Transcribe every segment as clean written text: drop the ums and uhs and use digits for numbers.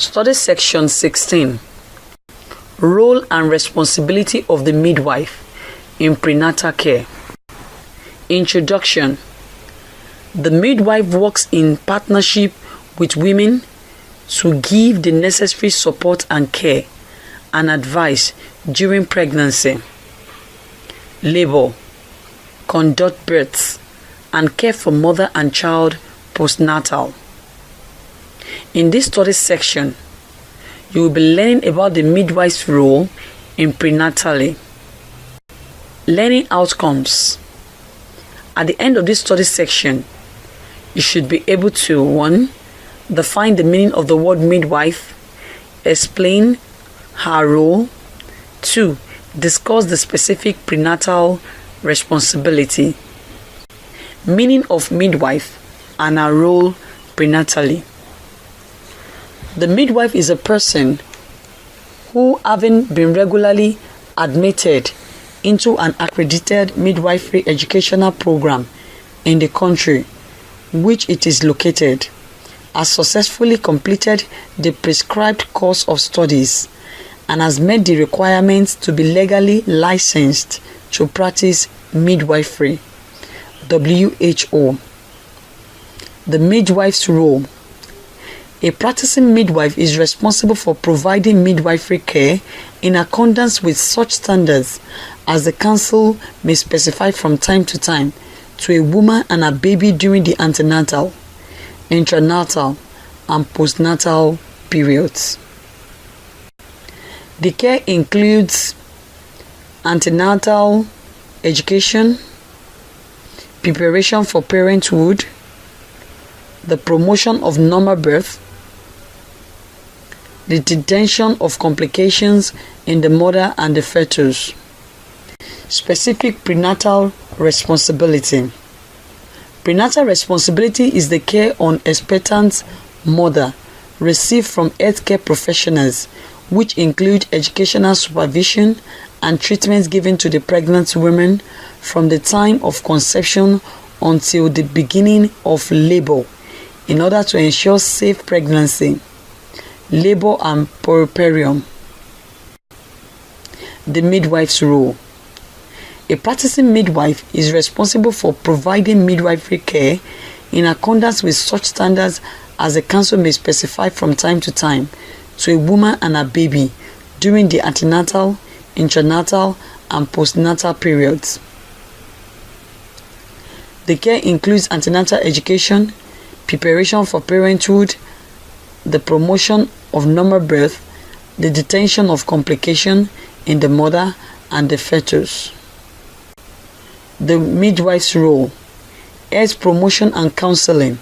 Study section 16. Role and responsibility of the midwife in prenatal care. Introduction. The midwife works in partnership with women to give the necessary support and care and advice during pregnancy, labor, conduct births, and care for mother and child postnatal. In this study section, you will be learning about the midwife's role in prenatally. Learning outcomes. At the end of this study section, you should be able to 1. Define the meaning of the word midwife, explain her role. 2. Discuss the specific prenatal responsibility, meaning of midwife, and her role prenatally. The midwife is a person who, having been regularly admitted into an accredited midwifery educational program in the country which it is located, has successfully completed the prescribed course of studies and has met the requirements to be legally licensed to practice midwifery. WHO. The midwife's role. A practicing midwife is responsible for providing midwifery care in accordance with such standards as the council may specify from time to time to a woman and a baby during the antenatal, intranatal, and postnatal periods. The care includes antenatal education, preparation for parenthood, the promotion of normal birth, the detection of complications in the mother and the fetus. Specific prenatal responsibility. Prenatal responsibility is the care on expectant mother received from healthcare professionals, which include educational supervision and treatments given to the pregnant women from the time of conception until the beginning of labor in order to ensure safe pregnancy, labor and puerperium. The midwife's role. A practicing midwife is responsible for providing midwifery care in accordance with such standards as the council may specify from time to time to a woman and a baby during the antenatal, intranatal, and postnatal periods. The care includes antenatal education, preparation for parenthood, the promotion of normal birth, the detection of complication in the mother and the fetus. The midwife's role. Health promotion and counseling,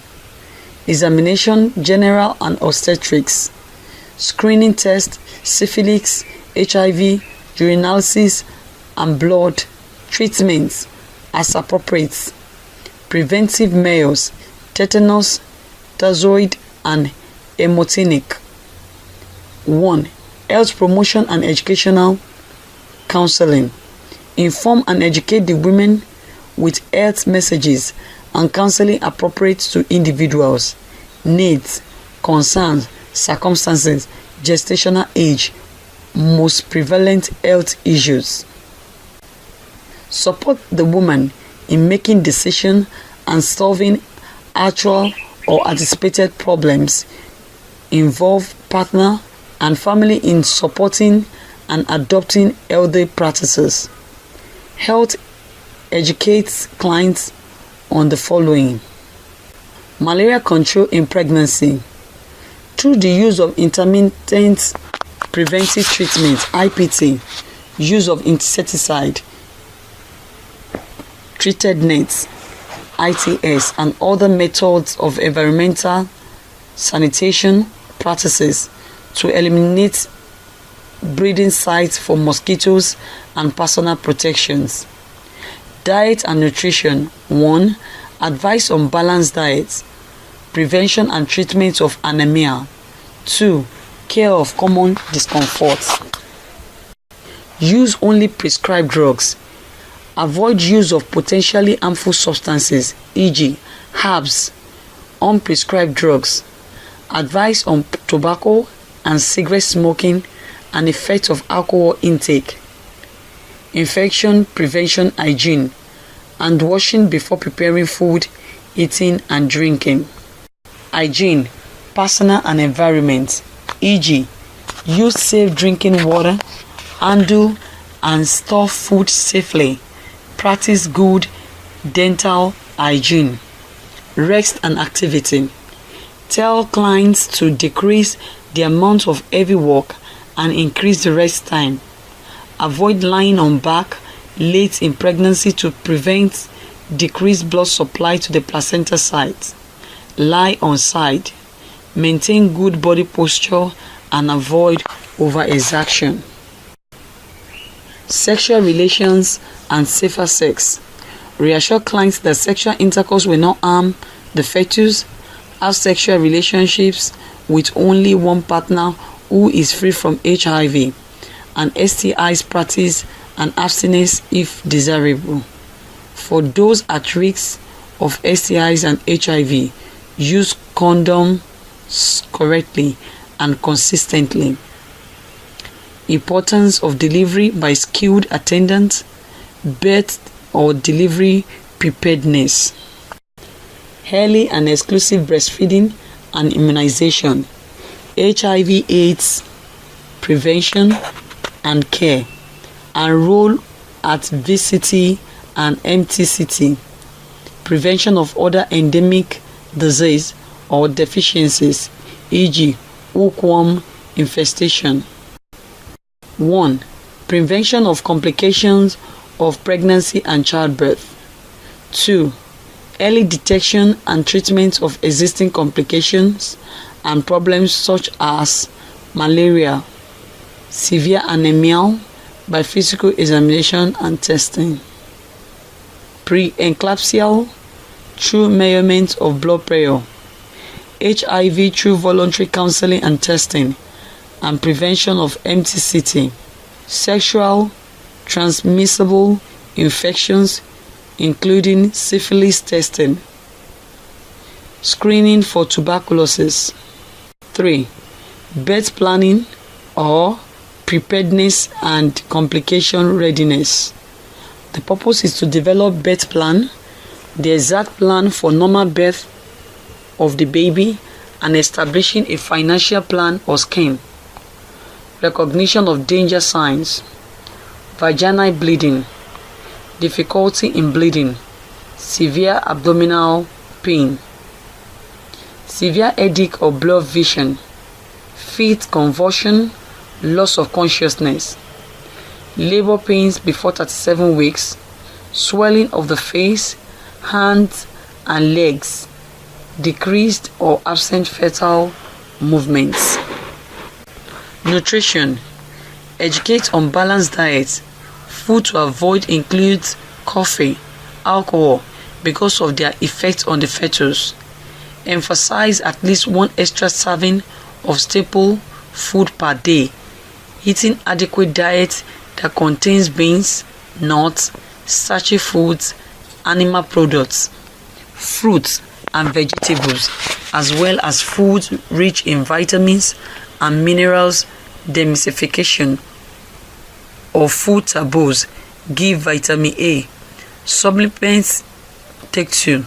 examination, general and obstetrics, screening tests, syphilis, HIV, urinalysis, and blood treatments as appropriate, preventive measures, tetanus, tozoid, and hemotinic. 1. Health promotion and educational counseling. Inform and educate the women with health messages and counseling appropriate to individuals, needs, concerns, circumstances, gestational age, most prevalent health issues. Support the woman in making decisions and solving actual or anticipated problems. Involve partner and family in supporting and adopting healthy practices. Health educates clients on the following. Malaria control in pregnancy through the use of intermittent preventive treatment (IPT), use of insecticide, treated nets (ITS), and other methods of environmental sanitation practices to eliminate breeding sites for mosquitoes and personal protections. Diet and nutrition. 1. Advice on balanced diets, prevention and treatment of anemia. 2. Care of common discomforts. Use only prescribed drugs. Avoid use of potentially harmful substances, e.g., herbs, unprescribed drugs. Advice on tobacco, and cigarette smoking and effect of alcohol intake, infection prevention hygiene, and washing before preparing food, eating and drinking. Hygiene, personal and environment, e.g., use safe drinking water, handle and store food safely, practice good dental hygiene. Rest and activity, tell clients to decrease the amount of heavy work and increase the rest time. Avoid lying on back late in pregnancy to prevent decreased blood supply to the placenta site. Lie on side. Maintain good body posture and avoid overexertion. Sexual relations and safer sex. Reassure clients that sexual intercourse will not harm the fetus. Have sexual relationships with only one partner who is free from HIV and STIs. Practice and abstinence if desirable. For those at risk of STIs and HIV, use condoms correctly and consistently. Importance of delivery by skilled attendants, birth or delivery preparedness. Early and exclusive breastfeeding and immunization, HIV/AIDS prevention and care, and role at VCT and MTCT, prevention of other endemic disease or deficiencies, e.g., hookworm infestation. 1. Prevention of complications of pregnancy and childbirth. 2. Early detection and treatment of existing complications and problems such as malaria, severe anemia by physical examination and testing. Pre-eclampsia through measurement of blood pressure. HIV through voluntary counseling and testing, and prevention of MTCT. Sexual transmissible infections including syphilis testing. Screening for tuberculosis. 3. Birth planning or preparedness and complication readiness. The purpose is to develop birth plan, the exact plan for normal birth of the baby, and establishing a financial plan or scheme. Recognition of danger signs. Vaginal bleeding, difficulty in bleeding, severe abdominal pain, severe headache or blurred vision, fit convulsion, loss of consciousness, labor pains before 37 weeks, swelling of the face, hands and legs, decreased or absent fetal movements. Nutrition. Educate on balanced diet. Food to avoid includes coffee, alcohol because of their effect on the fetus. Emphasize at least one extra serving of staple food per day. Eating adequate diet that contains beans, nuts, starchy foods, animal products, fruits and vegetables, as well as foods rich in vitamins and minerals. Demystification of food taboos. Give vitamin A. Supplements. Take 2.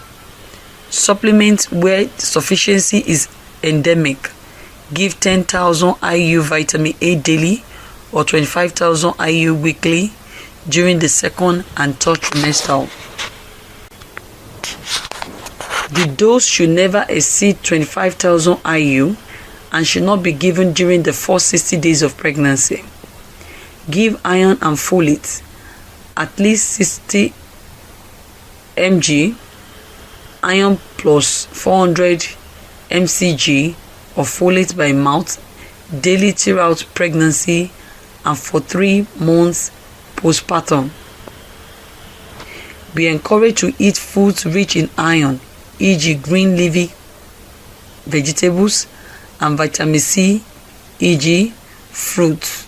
Supplements where sufficiency is endemic. Give 10,000 IU vitamin A daily or 25,000 IU weekly during the second and third trimester. The dose should never exceed 25,000 IU and should not be given during the first 60 days of pregnancy. Give iron and folate, at least 60 mg, iron plus 400 mcg of folate by mouth daily throughout pregnancy and for 3 months postpartum. Be encouraged to eat foods rich in iron, e.g. green leafy vegetables, and vitamin C, e.g. fruits,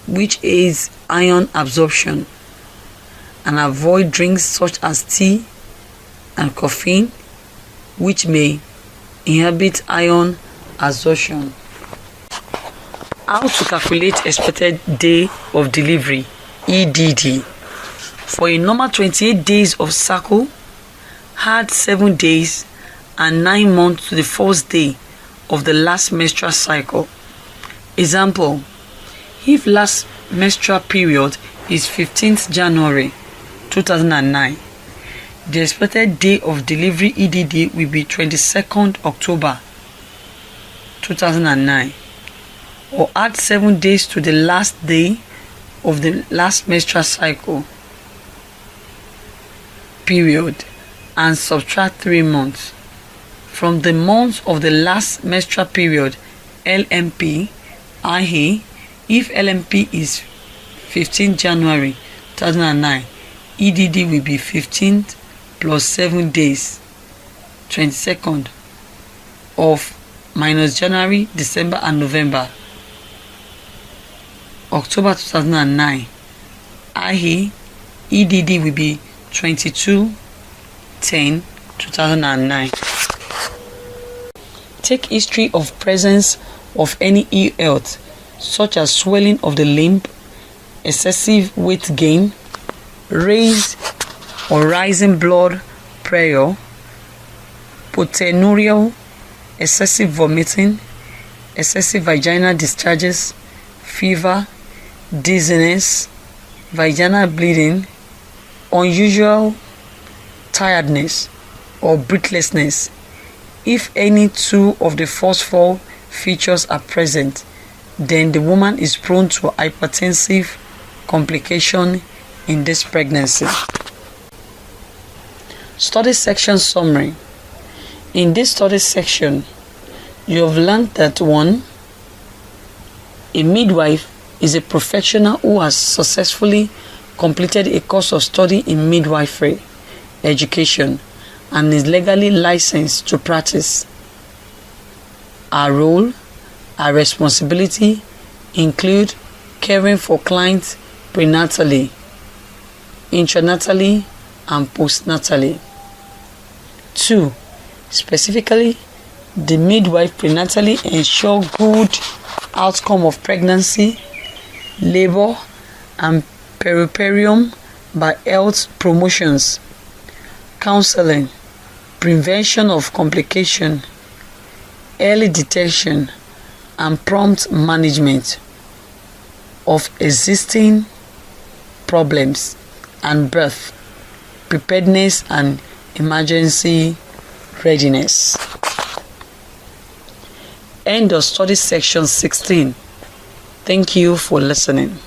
which aids iron absorption, and avoid drinks such as tea and caffeine, which may inhibit iron absorption. How to calculate expected day of delivery, EDD. For a normal 28 days of cycle, add 7 days and 9 months to the first day of the last menstrual cycle. Example, if last menstrual period is 15th January 2009, the expected day of delivery EDD will be 22nd October 2009. Or add 7 days to the last day of the last menstrual cycle period and subtract 3 months. From the months of the last menstrual period, LMP, i.e., if LMP is 15th January 2009, EDD will be 15th plus 7 days, 22nd of minus January, December and November, October 2009, i.e., EDD will be 22/10/2009. Take history of presence of any ill health, such as swelling of the limb, excessive weight gain, raised or rising blood pressure, proteinuria, excessive vomiting, excessive vaginal discharges, fever, dizziness, vaginal bleeding, unusual tiredness or breathlessness. If any two of the first 4 features are present, then the woman is prone to hypertensive complication in this pregnancy. Study section summary. In this study section, you have learned that 1. A midwife is a professional who has successfully completed a course of study in midwifery education and is legally licensed to practice. Our role, our responsibility include caring for clients prenatally, intranatally, and postnatally. 2. Specifically, the midwife prenatally ensure good outcome of pregnancy, labor, and puerperium by health promotions, counseling, prevention of complication, early detection, and prompt management of existing problems, and birth preparedness and emergency readiness. End of study section 16. Thank you for listening.